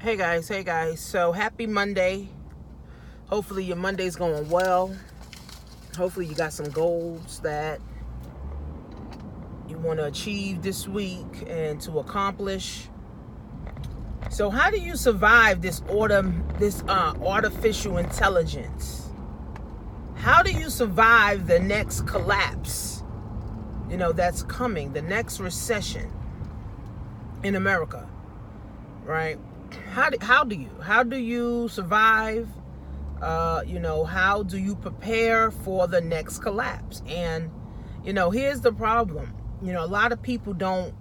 Hey guys. So happy Monday. Hopefully your Monday's going well. Hopefully you got some goals that you want to achieve this week and to accomplish. So how do you survive this artificial intelligence? How do you survive the next collapse, that's coming, the next recession in America, right? How do you survive? How do you prepare for the next collapse? And, here's the problem. A lot of people don't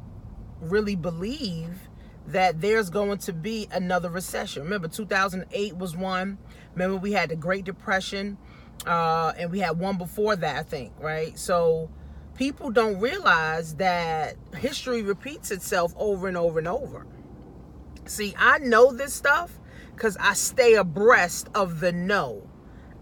really believe that there's going to be another recession. Remember, 2008 was one. Remember, we had the Great Depression, and we had one before that, I think, right? So people don't realize that history repeats itself over and over and over. See, I know this stuff because I stay abreast of the know.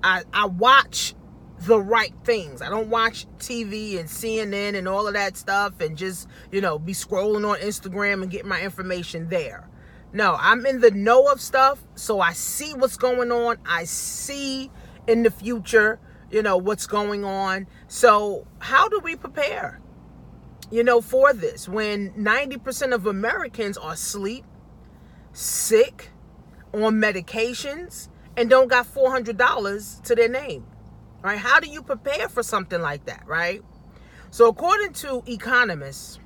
I watch the right things. I don't watch TV and CNN and all of that stuff and just, be scrolling on Instagram and get my information there. No, I'm in the know of stuff, so I see what's going on. I see in the future, what's going on. So how do we prepare, for this when 90% of Americans are asleep, sick, on medications, and don't got $400 to their name, right? How do you prepare for something like that, right? So according to economists,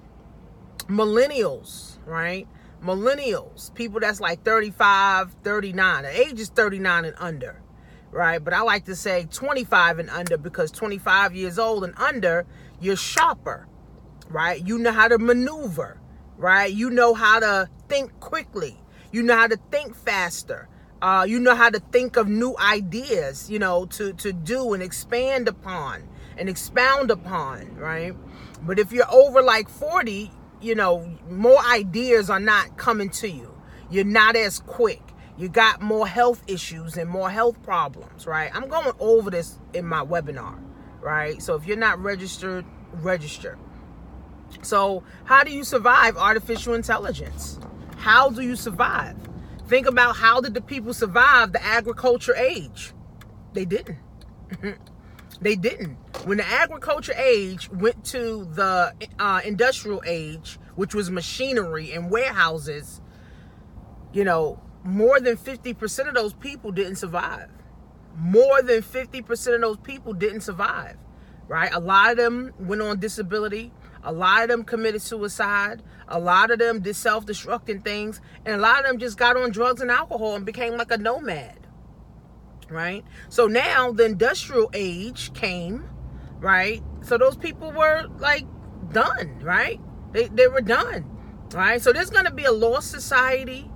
millennials, right? Millennials, people that's like 35, 39, the age is 39 and under, right? But I like to say 25 and under because 25 years old and under, you're sharper, right? You know how to maneuver, right? You know how to think quickly. You know how to think faster. You know how to think of new ideas, to do and expand upon and expound upon, right? But if you're over like 40, more ideas are not coming to you. You're not as quick. You got more health issues and more health problems, right? I'm going over this in my webinar, right? So if you're not registered, register. So how do you survive artificial intelligence? How do you survive? Think about how did the people survive the agriculture age? They didn't. They didn't. When the agriculture age went to the industrial age, which was machinery and warehouses, more than 50% of those people didn't survive. More than 50% of those people didn't survive, right? A lot of them went on disability. A lot of them committed suicide. A lot of them did self-destructing things. And a lot of them just got on drugs and alcohol and became like a nomad, right? So now the industrial age came, right? So those people were like done, right? They were done, right? So there's going to be a lost society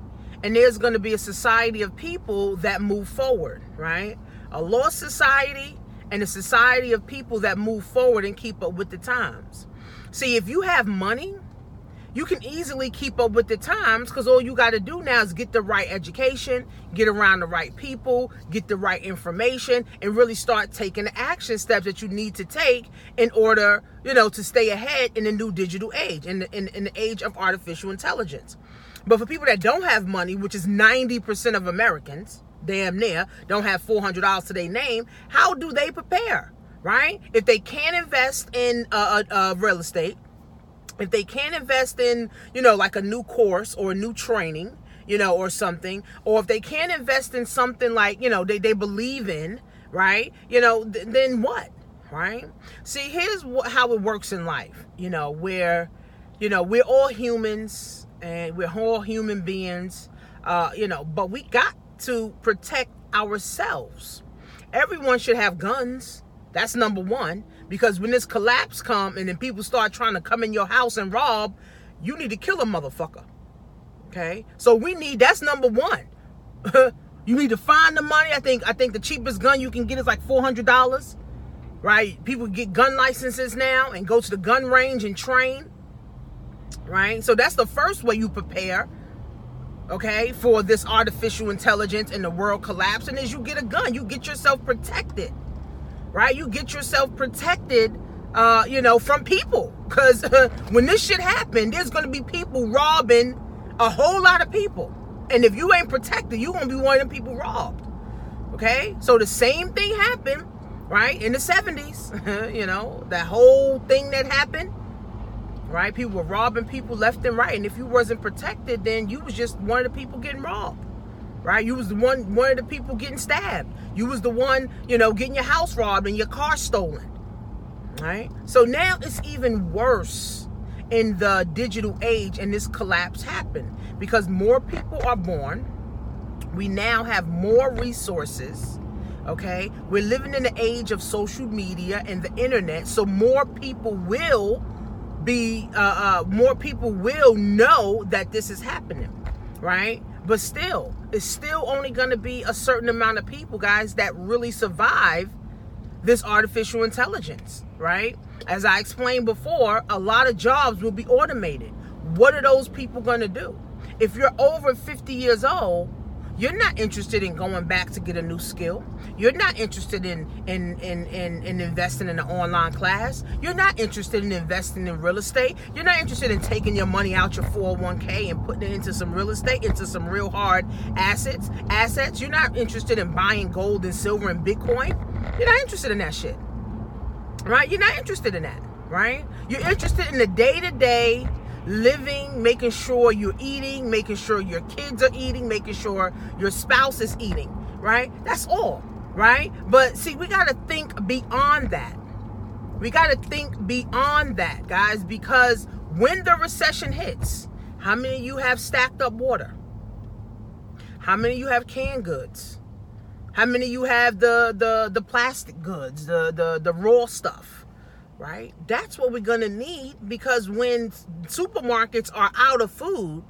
and there's going to be a society of people that move forward, right? A lost society and a society of people that move forward and keep up with the times. See, if you have money, you can easily keep up with the times because all you got to do now is get the right education, get around the right people, get the right information, and really start taking the action steps that you need to take in order, to stay ahead in the new digital age, in the age of artificial intelligence. But for people that don't have money, which is 90% of Americans, damn near, don't have $400 to their name, how do they prepare? Right? If they can't invest in real estate, if they can't invest in, like a new course or a new training, or something, or if they can't invest in something like, they believe in, right? Then what? Right? See, here's how it works in life, where, we're all humans and we're all human beings, but we got to protect ourselves. Everyone should have guns. That's number one, because when this collapse comes and then people start trying to come in your house and rob, you need to kill a motherfucker. Okay? So that's number one. You need to find the money. I think the cheapest gun you can get is like $400, right? People get gun licenses now and go to the gun range and train, right? So that's the first way you prepare, okay, for this artificial intelligence and the world collapsing is you get a gun. You get yourself protected. Right? You get yourself protected, from people. Because when this shit happens, there's going to be people robbing a whole lot of people. And if you ain't protected, you're going to be one of them people robbed. Okay? So the same thing happened, right, in the 70s. You know, that whole thing that happened, right? People were robbing people left and right. And if you wasn't protected, then you was just one of the people getting robbed. Right? You was the one of the people getting stabbed. You was the one, you know, getting your house robbed and your car stolen. Right? So now it's even worse in the digital age, and this collapse happened because more people are born. We now have more resources. Okay? We're living in the age of social media and the internet, so more people will know that this is happening, right? But still, it's still only going to be a certain amount of people, guys, that really survive this artificial intelligence, right? As I explained before, a lot of jobs will be automated. What are those people going to do? If you're over 50 years old, you're not interested in going back to get a new skill. You're not interested in investing in an online class. You're not interested in investing in real estate. You're not interested in taking your money out your 401k and putting it into some real estate, into some real hard assets. You're not interested in buying gold and silver and Bitcoin. You're not interested in that shit, right? You're not interested in that, right? You're interested in the day-to-day living, making sure you're eating, making sure your kids are eating, making sure your spouse is eating, right? That's all, right? But see, we got to think beyond that. We got to think beyond that, guys, because when the recession hits, how many of you have stacked up water? How many of you have canned goods? How many of you have the plastic goods, the raw stuff? Right? That's what we're going to need, because when supermarkets are out of food,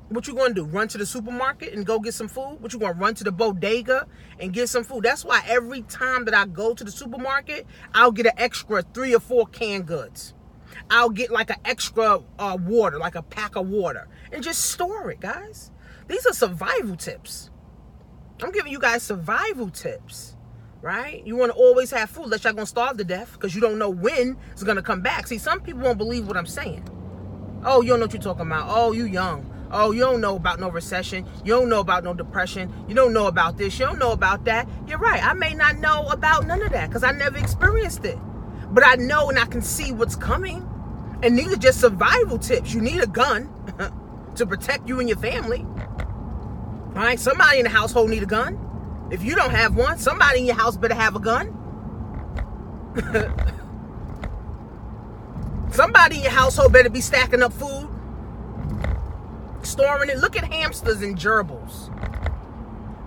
what you going to do? Run to the supermarket and go get some food? What you going to run to the bodega and get some food? That's why every time that I go to the supermarket, I'll get an extra 3 or 4 canned goods. I'll get like an extra water, like a pack of water, and just store it, guys. These are survival tips. I'm giving you guys survival tips. Right? You want to always have food, unless y'all going to starve to death, because you don't know when it's going to come back. See, some people won't believe what I'm saying. Oh, you don't know what you're talking about. Oh, you young. Oh, you don't know about no recession. You don't know about no depression. You don't know about this. You don't know about that. You're right. I may not know about none of that because I never experienced it. But I know and I can see what's coming. And these are just survival tips. You need a gun to protect you and your family. All right? Somebody in the household need a gun. If you don't have one, somebody in your house better have a gun. Somebody in your household better be stacking up food, storing it. Look at hamsters and gerbils.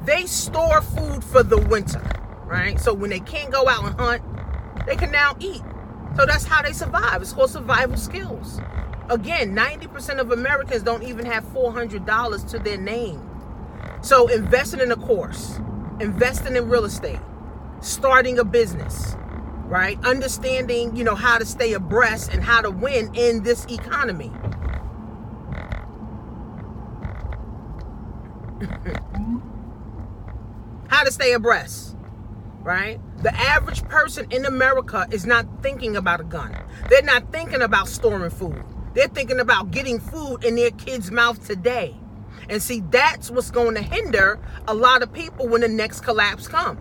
They store food for the winter, right? So when they can't go out and hunt, they can now eat. So that's how they survive. It's called survival skills. Again, 90% of Americans don't even have $400 to their name. So investing in a course, investing in real estate, starting a business, right? Understanding, you know, how to stay abreast and how to win in this economy. How to stay abreast, right? The average person in America is not thinking about a gun. They're not thinking about storing food. They're thinking about getting food in their kids' mouth today. And see, that's what's going to hinder a lot of people when the next collapse comes.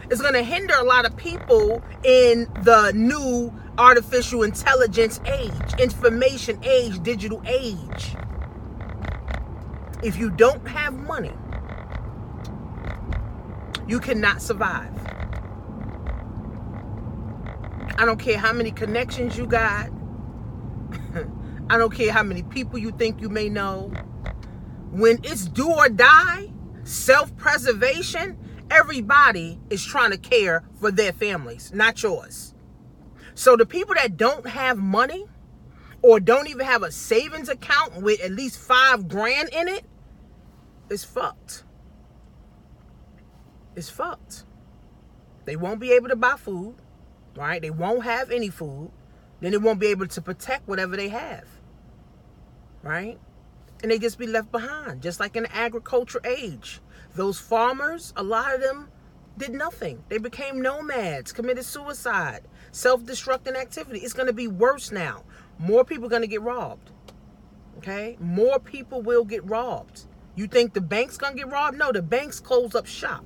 It's going to hinder a lot of people in the new artificial intelligence age, information age, digital age. If you don't have money, you cannot survive. I don't care how many connections you got. I don't care how many people you think you may know. When it's do or die, self-preservation, everybody is trying to care for their families, not yours. So the people that don't have money or don't even have a savings account with at least $5,000 in it, it's fucked. It's fucked. They won't be able to buy food, right? They won't have any food. Then they won't be able to protect whatever they have, right? And they just be left behind, just like in the agriculture age. Those farmers, a lot of them did nothing. They became nomads, committed suicide, self-destructing activity. It's going to be worse now. More people are going to get robbed, Okay? More people will get robbed. You think the bank's gonna get robbed? No, the banks closed up shop.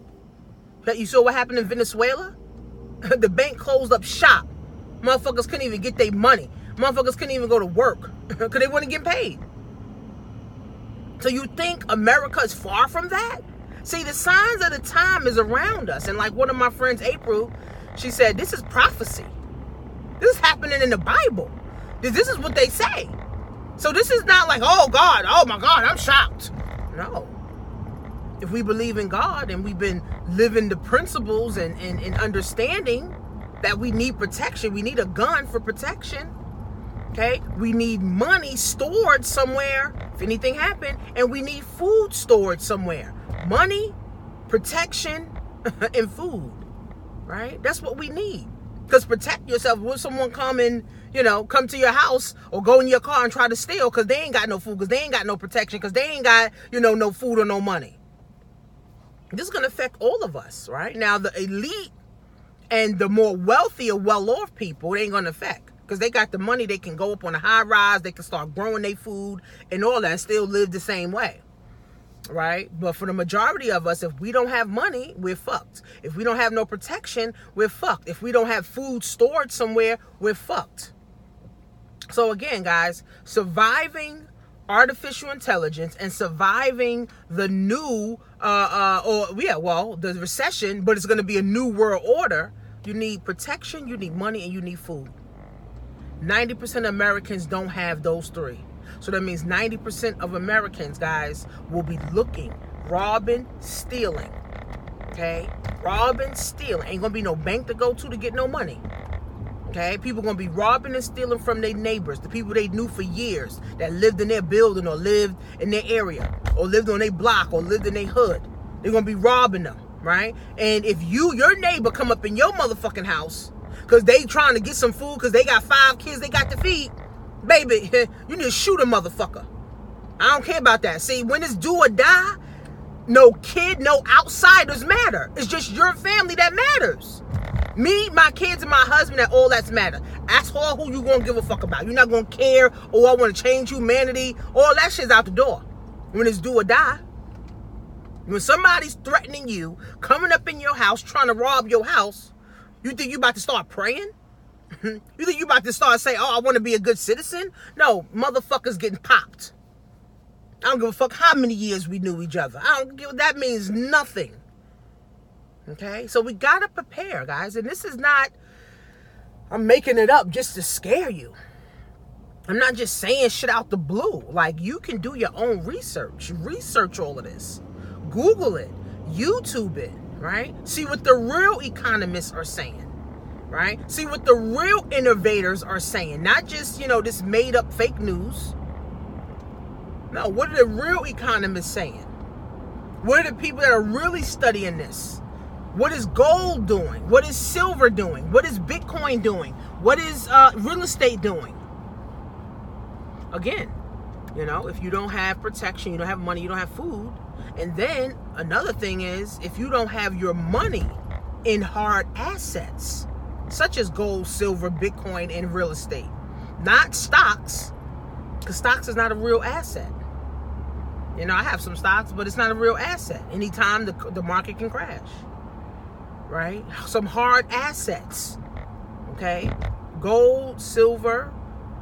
You saw what happened in Venezuela? The bank closed up shop. Motherfuckers couldn't even get their money. Motherfuckers couldn't even go to work because they weren't getting paid. So you think America is far from that? See, the signs of the time is around us. And like one of my friends, April, she said, this is prophecy. This is happening in the Bible. This is what they say. So this is not like, oh God, oh my God, I'm shocked. No. If we believe in God and we've been living the principles and understanding that we need protection, we need a gun for protection. Okay, we need money stored somewhere if anything happened, and we need food stored somewhere. Money, protection, and food, right? That's what we need. Because protect yourself. Will someone come and, come to your house or go in your car and try to steal because they ain't got no food, because they ain't got no protection, because they ain't got, no food or no money. This is going to affect all of us, right? Now, the elite and the more wealthy or well-off people, it ain't going to affect. Because they got the money, they can go up on a high rise, they can start growing their food and all that and still live the same way, right? But for the majority of us, if we don't have money, we're fucked. If we don't have no protection, we're fucked. If we don't have food stored somewhere, we're fucked. So again, guys, surviving artificial intelligence and surviving the new, the recession, but it's going to be a new world order, you need protection, you need money, and you need food. 90% of Americans don't have those three. So that means 90% of Americans, guys, will be looking, robbing, stealing. Okay? Robbing, stealing. Ain't gonna be no bank to go to get no money. Okay? People gonna be robbing and stealing from their neighbors, the people they knew for years, that lived in their building or lived in their area or lived on their block or lived in their hood. They're gonna be robbing them, right? And if your neighbor come up in your motherfucking house because they trying to get some food because they got 5 kids they got to feed, baby, you need to shoot a motherfucker. I don't care about that. See, when it's do or die, no kid, no outsiders matter. It's just your family that matters. Me, my kids, and my husband, that all that's matter. That's all who you gonna give a fuck about. You're not gonna care, oh, I want to change humanity. All that shit's out the door. When it's do or die. When somebody's threatening you, coming up in your house, trying to rob your house, you think you about to start praying? You think you about to start saying, oh, I want to be a good citizen? No, motherfuckers getting popped. I don't give a fuck how many years we knew each other. I don't give, that means nothing. Okay? So we got to prepare, guys. And this is not, I'm making it up just to scare you. I'm not just saying shit out the blue. Like, you can do your own research. Research all of this. Google it. YouTube it. Right? See what the real economists are saying, right? See what the real innovators are saying, not just, this made up fake news. No, what are the real economists saying? What are the people that are really studying this? What is gold doing? What is silver doing? What is Bitcoin doing? What is real estate doing? Again, if you don't have protection, you don't have money, you don't have food. And then another thing is, if you don't have your money in hard assets, such as gold, silver, Bitcoin, and real estate, not stocks, because stocks is not a real asset. I have some stocks, but it's not a real asset. Anytime the market can crash, right? Some hard assets, okay? Gold, silver,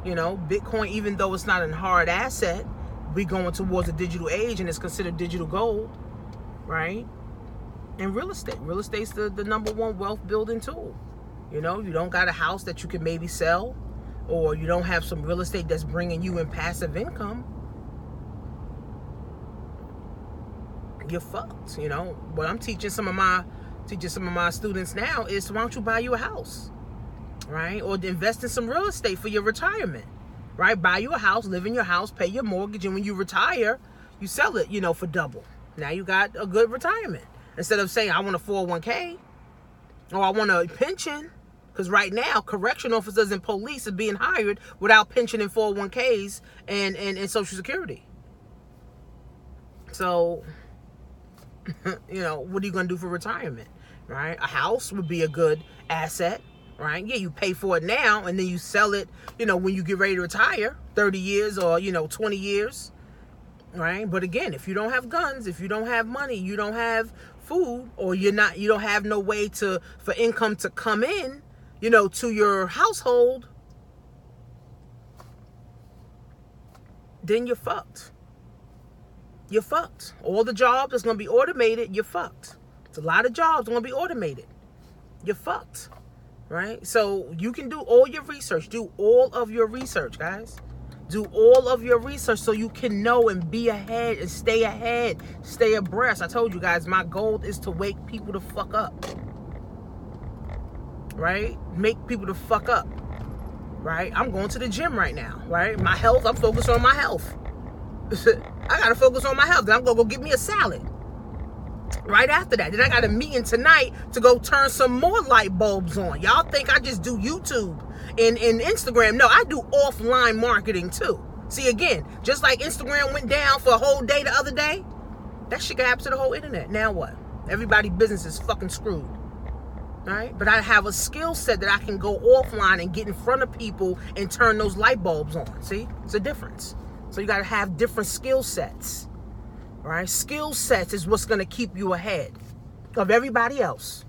Bitcoin, even though it's not a hard asset, we going towards a digital age and it's considered digital gold, right? And real estate. Real estate's the number one wealth building tool. You don't got a house that you can maybe sell, or you don't have some real estate that's bringing you in passive income. You're fucked. What I'm teaching some of my students now is, why don't you buy you a house, right? Or invest in some real estate for your retirement. Right? Buy you a house, live in your house, pay your mortgage, and when you retire, you sell it, for double. Now you got a good retirement. Instead of saying, I want a 401k, or I want a pension, because right now, correction officers and police are being hired without pension and 401ks and Social Security. So, what are you going to do for retirement, right? A house would be a good asset. right? Yeah, you pay for it now and then you sell it, when you get ready to retire, 30 years or, 20 years, right? But again, if you don't have guns, if you don't have money, you don't have food, or you don't have no way for income to come in, to your household, then you're fucked. You're fucked. All the jobs that's going to be automated, you're fucked. It's a lot of jobs going to be automated. You're fucked, right? So you can do all your research. Do all of your research, guys. Do all of your research so you can know and be ahead and stay ahead, stay abreast. I told you guys, my goal is to wake people the fuck up, right? Make people the fuck up, right? I'm going to the gym right now, right? My health, I'm focused on my health. I got to focus on my health. Then I'm going to go get me a salad right after that. Then I got a meeting tonight to go turn some more light bulbs on. Y'all think I just do YouTube and Instagram? No, I do offline marketing too. See, again, just like Instagram went down for a whole day the other day, that shit got happen to the whole internet. Now what? Everybody's business is fucking screwed. All right? But I have a skill set that I can go offline and get in front of people and turn those light bulbs on. See? It's a difference. So you got to have different skill sets. All right? Skill sets is what's going to keep you ahead of everybody else.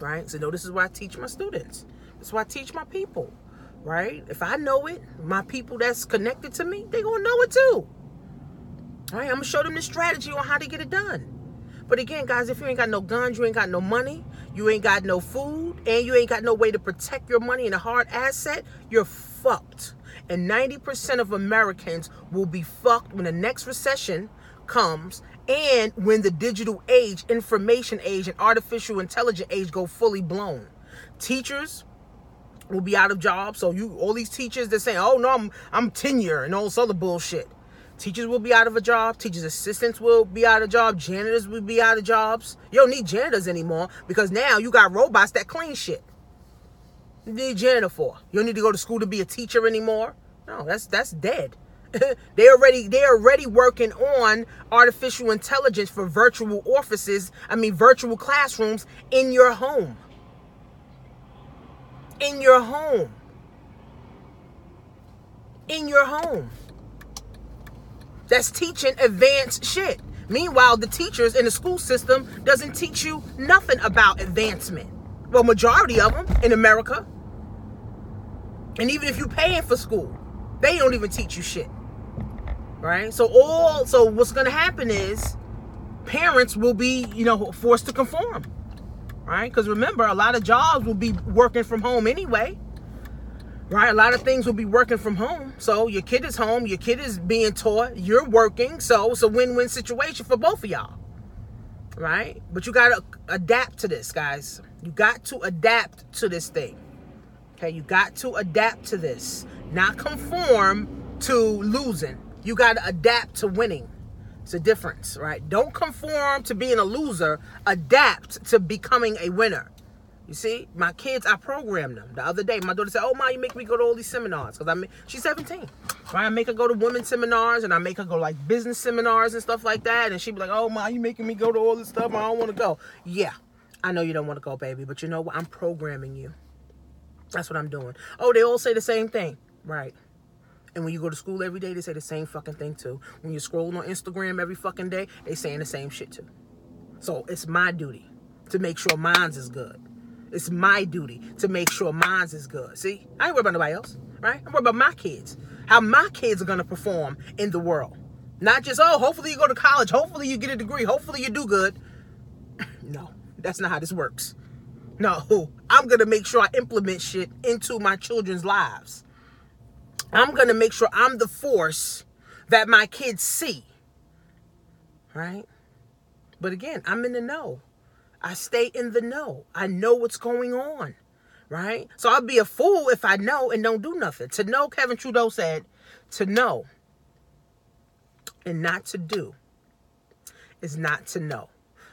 Right? So, this is what I teach my students. This is what I teach my people. Right? If I know it, my people that's connected to me, they going to know it too. All right? I'm going to show them the strategy on how to get it done. But again, guys, if you ain't got no guns, you ain't got no money, you ain't got no food, and you ain't got no way to protect your money and a hard asset, you're fucked. And 90% of Americans will be fucked when the next recession comes and when the digital age, information age, and artificial intelligence age go fully blown. Teachers will be out of jobs. So all these teachers, they're saying, oh no, I'm tenure and all this other bullshit. Teachers will be out of a job. Teachers' assistants will be out of job. Janitors will be out of jobs. You don't need janitors anymore because now you got robots that clean shit. You need a janitor for. You don't need to go to school to be a teacher anymore. No, that's dead. They're already working on artificial intelligence for virtual virtual classrooms in your home. In your home. In your home. That's teaching advanced shit. Meanwhile, the teachers in the school system doesn't teach you nothing about advancement. Well, majority of them in America. And even if you're paying for school, they don't even teach you shit. Right? So what's going to happen is parents will be, forced to conform. Right? Because remember, a lot of jobs will be working from home anyway. Right? A lot of things will be working from home. So your kid is home, your kid is being taught, you're working. So it's a win-win situation for both of y'all. Right? But you got to adapt to this, guys. You got to adapt to this thing. Okay? You got to adapt to this. Not conform to losing. You got to adapt to winning. It's a difference, right? Don't conform to being a loser. Adapt to becoming a winner. You see, my kids, I program them. The other day, my daughter said, oh, Ma, you make me go to all these seminars. Because she's 17. Right? I make her go to women's seminars, and I make her go, like, business seminars and stuff like that. And she'd be like, oh, Ma, you making me go to all this stuff. I don't want to go. Yeah, I know you don't want to go, baby. But you know what? I'm programming you. That's what I'm doing. Oh, they all say the same thing. Right. And when you go to school every day, they say the same fucking thing, too. When you're scrolling on Instagram every fucking day, they saying the same shit, too. So it's my duty to make sure mine's is good. It's my duty to make sure mine's is good. See? I ain't worried about nobody else, right? I'm worried about my kids. How my kids are going to perform in the world. Not just, oh, hopefully you go to college. Hopefully you get a degree. Hopefully you do good. No, that's not how this works. No, I'm going to make sure I implement shit into my children's lives. I'm going to make sure I'm the force that my kids see. Right? But again, I'm in the know. I stay in the know. I know what's going on. Right? So I'll be a fool if I know and don't do nothing. To know, Kevin Trudeau said, to know and not to do is not to know.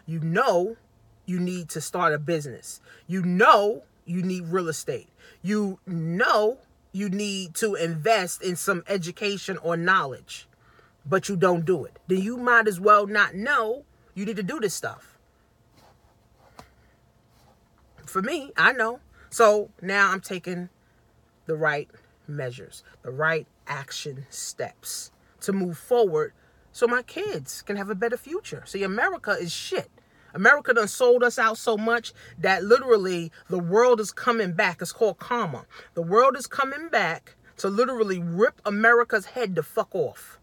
You know you need to start a business. You know you need real estate. You know you need to invest in some education or knowledge, but you don't do it. Then you might as well not know you need to do this stuff. For me, I know. So now I'm taking the right measures, the right action steps to move forward so my kids can have a better future. See, America is shit. America done sold us out so much that literally the world is coming back. It's called karma. The world is coming back to literally rip America's head the fuck off.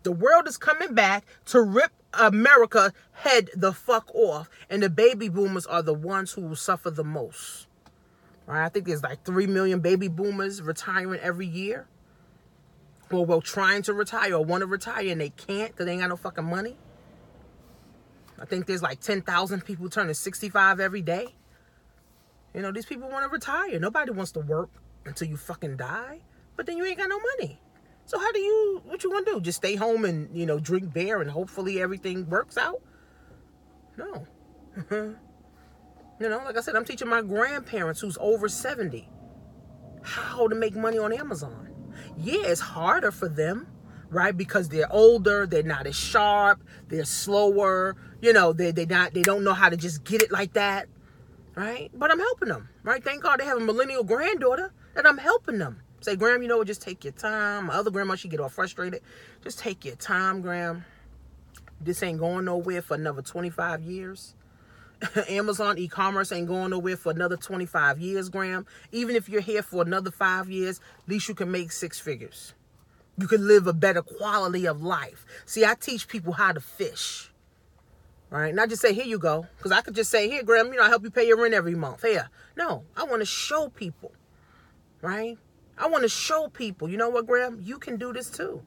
The world is coming back to rip America's head the fuck off. And the baby boomers are the ones who will suffer the most. All right, I think there's like 3 million baby boomers retiring every year. Or well, trying to retire or want to retire and they can't because they ain't got no fucking money. I think there's like 10,000 people turning 65 every day. You know, these people want to retire. Nobody wants to work until you fucking die. But then you ain't got no money. So what you gonna do? Just stay home and, you know, drink beer and hopefully everything works out? No. You know, like I said, I'm teaching my grandparents who's over 70 how to make money on Amazon. Yeah, it's harder for them, right? Because they're older, they're not as sharp, they're slower, you know, they don't know how to just get it like that, right? But I'm helping them, right? Thank God they have a millennial granddaughter that I'm helping them. Say, Graham, you know what, just take your time. My other grandma, she get all frustrated. Just take your time, Graham. This ain't going nowhere for another 25 years. Amazon e-commerce ain't going nowhere for another 25 years, Graham. Even if you're here for another 5 years, at least you can make 6 figures. You can live a better quality of life. See, I teach people how to fish. Right? Not just say, here you go. Because I could just say, here, Graham, you know, I help you pay your rent every month. Here. No, I want to show people. Right? I want to show people, you know what, Graham? You can do this too.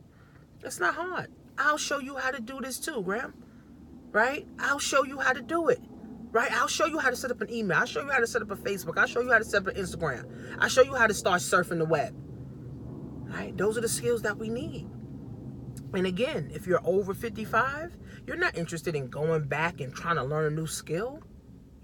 It's not hard. I'll show you how to do this too, Graham. Right? I'll show you how to do it. Right? I'll show you how to set up an email. I'll show you how to set up a Facebook. I'll show you how to set up an Instagram. I'll show you how to start surfing the web. Right? Those are the skills that we need. And again, if you're over 55, you're not interested in going back and trying to learn a new skill.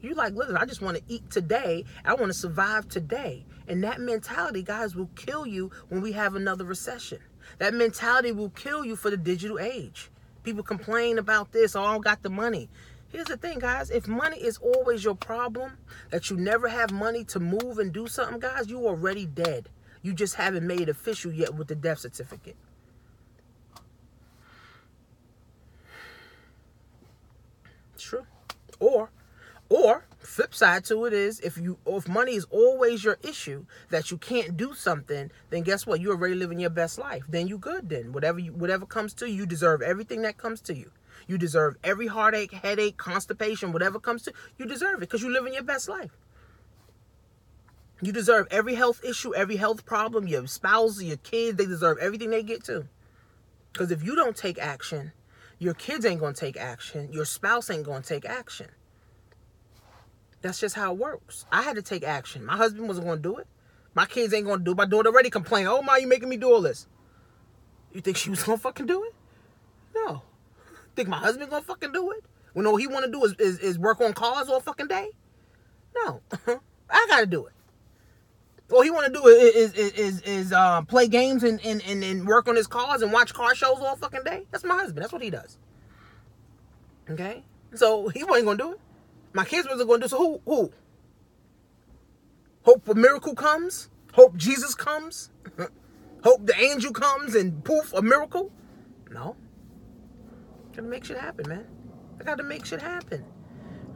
You like, listen, I just want to eat today. I want to survive today. And that mentality, guys, will kill you when we have another recession. That mentality will kill you for the digital age. People complain about this, oh, I don't got the money. Here's the thing, guys. If money is always your problem, that you never have money to move and do something, guys, you already dead. You just haven't made it official yet with the death certificate. It's true. Or flip side to it is, if money is always your issue, that you can't do something, then guess what? You're already living your best life. Then you good. Then whatever comes to you, you deserve everything that comes to you. You deserve every heartache, headache, constipation, whatever comes to you, deserve it because you're living your best life. You deserve every health issue, every health problem, your spouse, your kids, they deserve everything they get too. Because if you don't take action, your kids ain't going to take action. Your spouse ain't going to take action. That's just how it works. I had to take action. My husband wasn't going to do it. My kids ain't going to do it. My daughter already complained, oh, Ma, you making me do all this. You think she was going to fucking do it? No. Think my husband going to fucking do it? When all he want to do is work on cars all fucking day? No. I got to do it. All he want to do is play games and work on his cars and watch car shows all fucking day. That's my husband. That's what he does. Okay? So he wasn't going to do it. My kids wasn't going to do it. So who? Hope a miracle comes? Hope Jesus comes? Hope the angel comes and poof, a miracle? No. Gotta make shit happen, man. I gotta make shit happen.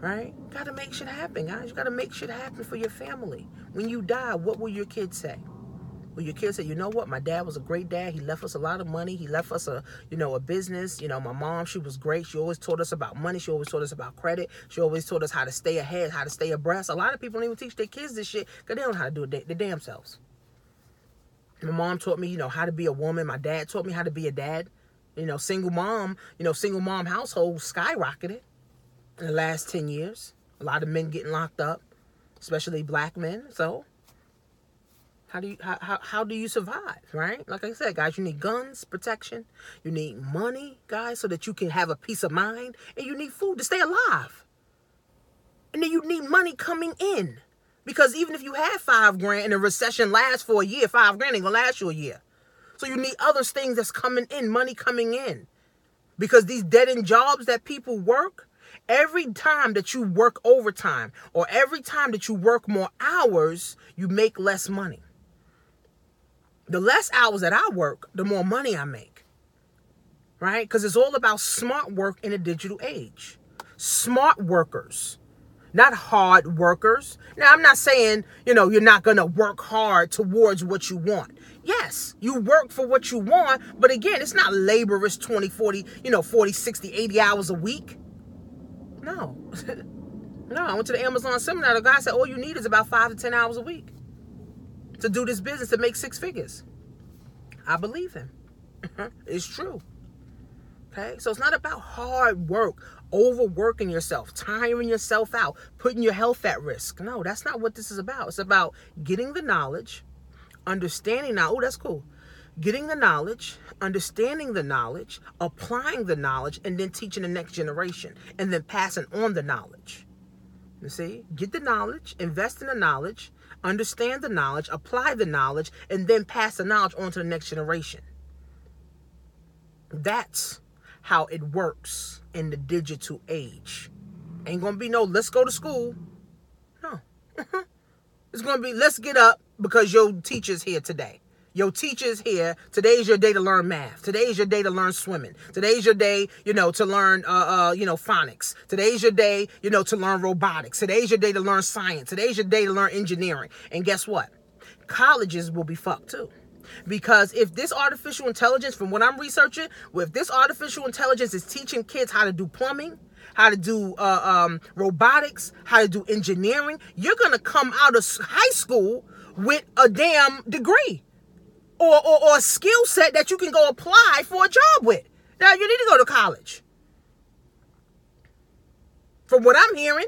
Right? Gotta make shit happen, guys. You gotta make shit happen for your family. When you die, what will your kids say? Will your kids say, you know what? My dad was a great dad. He left us a lot of money. He left us a business. You know, my mom, she was great. She always taught us about money. She always taught us about credit. She always taught us how to stay ahead, how to stay abreast. A lot of people don't even teach their kids this shit because they don't know how to do it their damn selves. My mom taught me, how to be a woman. My dad taught me how to be a dad. Single mom household skyrocketed in the last 10 years. A lot of men getting locked up, especially black men. So how do you survive, right? Like I said, guys, you need guns, protection. You need money, guys, so that you can have a peace of mind. And you need food to stay alive. And then you need money coming in. Because even if you have $5,000 and a recession lasts for a year, $5,000 ain't gonna last you a year. So you need other things that's coming in, money coming in. Because these dead-end jobs that people work Every time that you work overtime or every time that you work more hours, you make less money. The less hours that I work, the more money I make. Right? Because it's all about smart work in a digital age. Smart workers, not hard workers. Now, I'm not saying, you're not going to work hard towards what you want. Yes, you work for what you want. But again, it's not laborious 20, 40, 40, 60, 80 hours a week. No. No, I went to the Amazon seminar. The guy said, all you need is about 5 to 10 hours a week to do this business to make 6 figures. I believe him. It's true. Okay, so it's not about hard work, overworking yourself, tiring yourself out, putting your health at risk. No, that's not what this is about. It's about getting the knowledge, understanding now. Oh, that's cool. Getting the knowledge, understanding the knowledge, applying the knowledge, and then teaching the next generation, and then passing on the knowledge. You see, get the knowledge, invest in the knowledge, understand the knowledge, apply the knowledge, and then pass the knowledge on to the next generation. That's how it works in the digital age. Ain't gonna be no, let's go to school. No. It's gonna be, let's get up because your teacher's here today. Your teacher's here. Today's your day to learn math. Today's your day to learn swimming. Today's your day, to learn, phonics. Today's your day, to learn robotics. Today's your day to learn science. Today's your day to learn engineering. And guess what? Colleges will be fucked too. Because if this artificial intelligence, from what I'm researching, if this artificial intelligence is teaching kids how to do plumbing, how to do robotics, how to do engineering, you're going to come out of high school with a damn degree or a skill set that you can go apply for a job with. Now, you need to go to college. From what I'm hearing,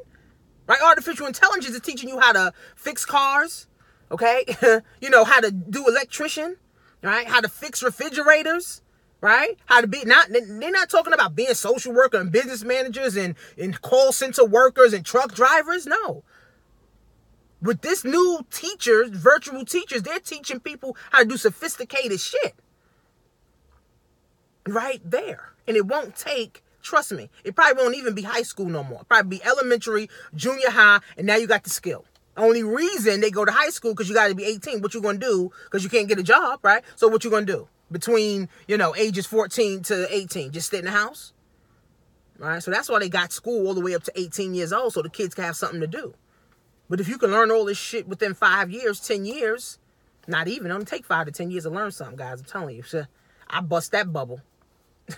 right? Artificial intelligence is teaching you how to fix cars. Okay, how to do electrician, right? How to fix refrigerators, right? How to be they're not talking about being social worker and business managers and call center workers and truck drivers. No. With this new teachers, virtual teachers, they're teaching people how to do sophisticated shit. Right there. And it won't take, trust me, it probably won't even be high school no more. It'll probably be elementary, junior high, and now you got the skill. Only reason they go to high school because you got to be 18. What you going to do? Because you can't get a job, right? So what you going to do? Between, ages 14 to 18, just stay in the house? Right? So that's why they got school all the way up to 18 years old, so the kids can have something to do. But if you can learn all this shit within 5 years, 10 years, not even, it only take 5 to 10 years to learn something, guys. I'm telling you. So I bust that bubble.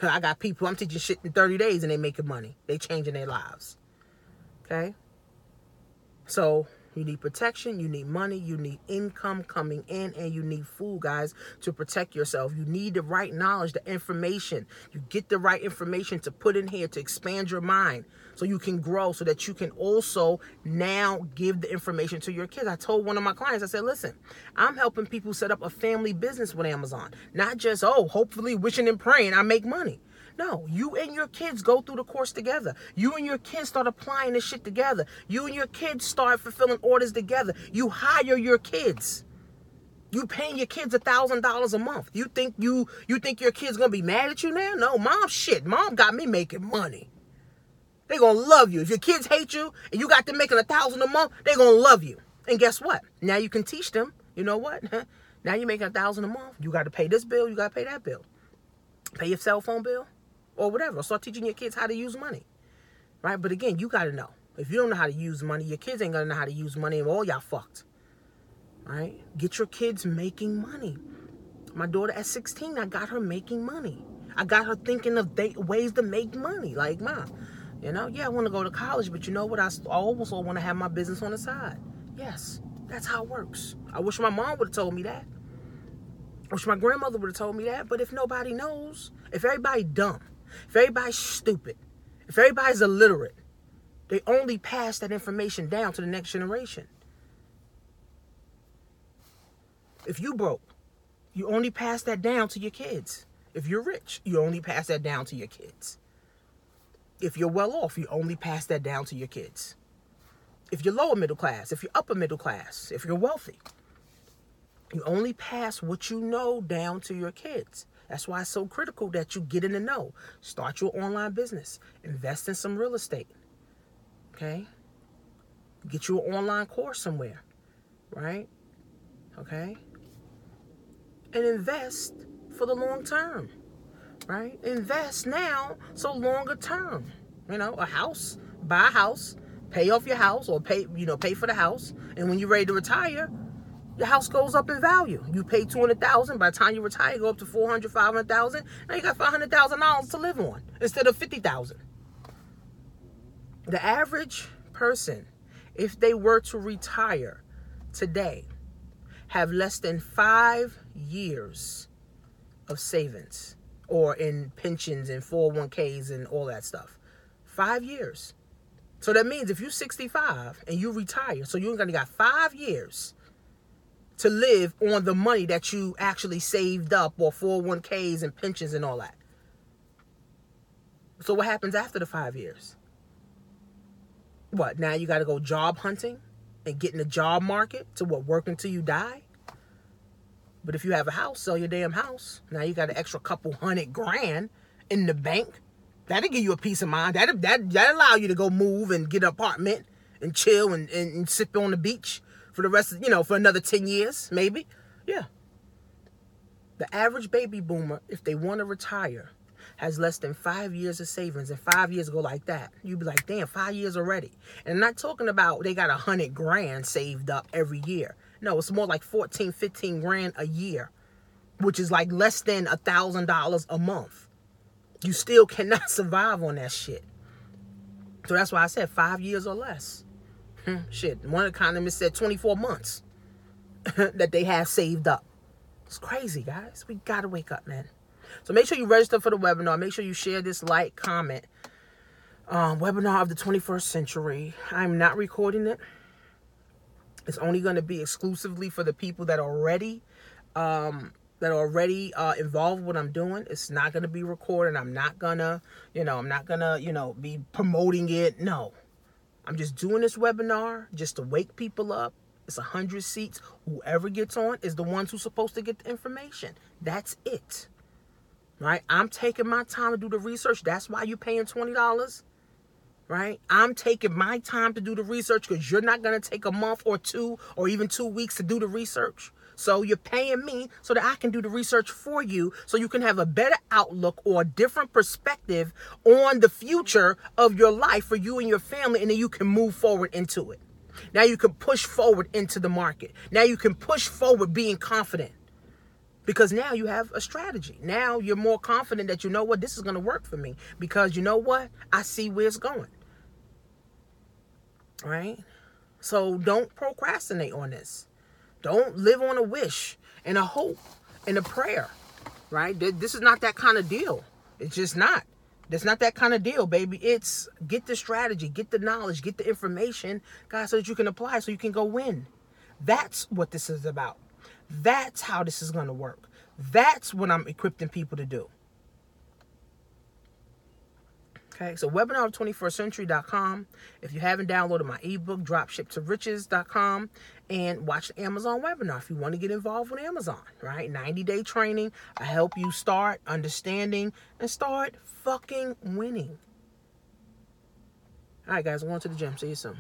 I got people, I'm teaching shit in 30 days and they making money. They changing their lives. Okay? So you need protection, you need money, you need income coming in, and you need food, guys, to protect yourself. You need the right knowledge, the information. You get the right information to put in here to expand your mind so you can grow, so that you can also now give the information to your kids. I told one of my clients, I said, listen, I'm helping people set up a family business with Amazon. Not just, hopefully wishing and praying I make money. No, you and your kids go through the course together. You and your kids start applying this shit together. You and your kids start fulfilling orders together. You hire your kids. You paying your kids $1,000 a month. You think your kid's gonna be mad at you now? No, mom got me making money. They gonna love you. If your kids hate you and you got them making $1,000 a month, they gonna love you. And guess what? Now you can teach them. You know what? Now you're making $1,000 a month. You got to pay this bill. You got to pay that bill. Pay your cell phone bill. Or whatever. Start teaching your kids how to use money. Right? But again, you got to know. If you don't know how to use money, your kids ain't going to know how to use money, and all y'all fucked. Right? Get your kids making money. My daughter at 16, I got her making money. I got her thinking of ways to make money. Like, Mom, I want to go to college, but you know what? I also want to have my business on the side. Yes, that's how it works. I wish my mom would have told me that. I wish my grandmother would have told me that. But if nobody knows, if everybody dumb, if everybody's stupid, if everybody's illiterate, they only pass that information down to the next generation. If you broke, you only pass that down to your kids. If you're rich, you only pass that down to your kids. If you're well off, you only pass that down to your kids. If you're lower middle class, if you're upper middle class, if you're wealthy, you only pass what you know down to your kids. That's why it's so critical that you get in the know. Start your online business. Invest in some real estate. Okay? Get you an online course somewhere, right? Okay? And invest for the long term, right? Invest now so longer term. You know, a house, buy a house, pay off your house, or pay for the house, and when you're ready to retire, your house goes up in value. You pay $200,000. By the time you retire, you go up to $400,000, $500,000. Now you got $500,000 to live on instead of $50,000. The average person, if they were to retire today, have less than 5 years of savings, or in pensions and 401ks and all that stuff. 5 years. So that means if you're 65 and you retire, so you only got 5 years to live on the money that you actually saved up, or 401ks and pensions and all that. So what happens after the 5 years? What, now you got to go job hunting and get in the job market to work until you die? But if you have a house, sell your damn house. Now you got an extra couple $100,000 in the bank. That'll give you a peace of mind. That'll allow you to go move and get an apartment and chill and sip on the beach for the rest of, for another 10 years, maybe. Yeah. The average baby boomer, if they want to retire, has less than 5 years of savings, and 5 years go like that. You'd be like, damn, 5 years already. And I'm not talking about they got $100,000 saved up every year. No, it's more like 14, 15 grand a year, which is like less than $1,000 a month. You still cannot survive on that shit. So that's why I said 5 years or less. Shit, one economist said 24 months that they have saved up. It's crazy, guys. We gotta wake up, man. So make sure you register for the webinar. Make sure you share this, like, comment. Webinar of the 21st century. I'm not recording it. It's only going to be exclusively for the people that are already involved with what I'm doing. It's not going to be recorded. I'm not gonna, be promoting it. No. I'm just doing this webinar just to wake people up. It's 100 seats. Whoever gets on is the ones who's supposed to get the information. That's it. Right? I'm taking my time to do the research. That's why you're paying $20. Right? I'm taking my time to do the research because you're not going to take a month or two or even 2 weeks to do the research. So you're paying me so that I can do the research for you, so you can have a better outlook or a different perspective on the future of your life for you and your family, and then you can move forward into it. Now you can push forward into the market. Now you can push forward being confident, because now you have a strategy. Now you're more confident that, you know what, this is going to work for me, because you know what, I see where it's going. Right? So don't procrastinate on this. Don't live on a wish and a hope and a prayer, right? This is not that kind of deal. It's just not. It's not that kind of deal, baby. It's get the strategy, get the knowledge, get the information, guys, so that you can apply, so you can go win. That's what this is about. That's how this is going to work. That's what I'm equipping people to do. Okay, so webinar21stcentury.com. If you haven't downloaded my ebook, dropshiptoriches.com, and watch the Amazon webinar if you want to get involved with Amazon, right? 90-day training. I help you start understanding and start fucking winning. All right, guys, I'm going to the gym. See you soon.